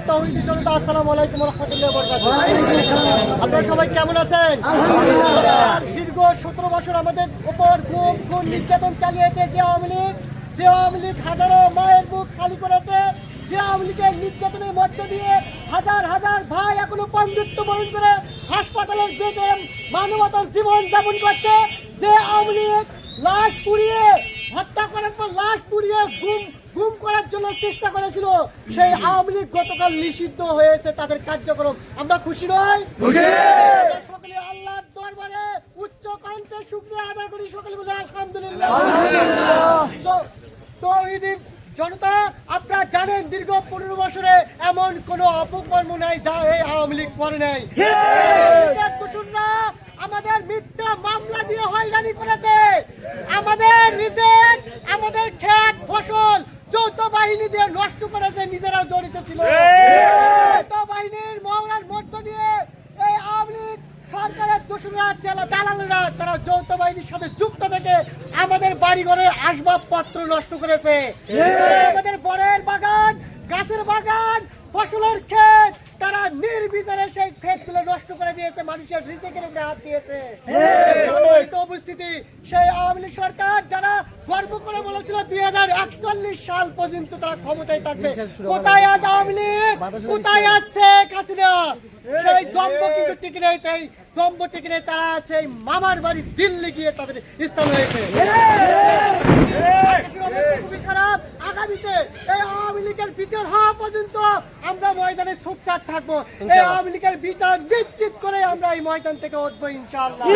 তৌহিদি জনতা, আসসালামু আলাইকুম ওয়া রাহমাতুল্লাহি ওয়া বারাকাতুহু। আপনারা সবাই কেমন আছেন? দীর্ঘ 17 বছর আমাদের উপর গুম খুন নির্যাতন চালিয়েছে যে আওয়ামী লীগ হাজারো মায়ের বুক খালি করেছে। যে আওয়ামী লীগের নির্যাতনের মধ্য দিয়ে হাজার হাজার ভাই এখনো বন্ধুত্ব বরণ করে হাসপাতালের বেডে মানবতার জীবন যাপন করছে। যে আওয়ামী লীগ লাশ পুড়িয়ে হত্যা করার পর লাশ পুড়িয়ে গুম করার জন্য চেষ্টা করেছিল, সেই আওয়ামী লীগ গতকাল নিষিদ্ধ হয়েছে তাদের কার্যক্রম। আমরা খুশি নই? সকলে আল্লাহর দরবারে উচ্চ কণ্ঠে শুকরিয়া আদায় করি, সকলে বলে আলহামদুলিল্লাহ। তৌহিদি জনতা, আপনারা জানেন দীর্ঘ 15 বছরে এমন কোন অপকর্ম নাই যা এই আওয়ামী লীগ করে নাই। আমাদের মিথ্যা মামলা দিয়ে হয়রানি করেছে, আমাদের ক্ষেত ফসল যৌথ বাহিনী দিয়ে নষ্ট করেছে, নিজেরাও জড়িত ছিল। যৌথ বাহিনীর মহড়ার মধ্য দিয়ে এই আওয়ামী লীগ সরকারের দোষরা দালালেরা তারা যৌথ বাহিনীর সাথে যুক্ত থেকে আমাদের বাড়িঘরের আসবাবপত্র নষ্ট করেছে। আমাদের বরের বাগান, গাছের বাগান, ফসলের ক্ষেত তারা নির্বিচারে সেই ক্ষেতগুলো নষ্ট করে দিয়েছে, মানুষের রিজিকের উপরে হাত দিয়েছে। সম্মানিত উপস্থিতি, সেই আওয়ামী লীগ সরকার যারা গর্ব করে বলেছিল 2041 সাল পর্যন্ত তারা ক্ষমতায় থাকবে, কোথায় আজ আওয়ামী লীগ, কোথায় আছে শেখ হাসিনা? সেই দম্ভ কিন্তু টিকে নেই, তাই দম্ভ টিকে নেই, তারা সেই মামার বাড়ি দিল্লি গিয়ে তাদের স্থান হয়েছে। খুবই খারাপ। আগামীতে এই আওয়ামী লীগের বিচার হওয়া পর্যন্ত আমরা ময়দানে সোচ্চার থাকবো। এই আওয়ামী লীগের বিচার নিশ্চিত করে আমরা এই ময়দান থেকে উঠবো ইনশাআল্লাহ।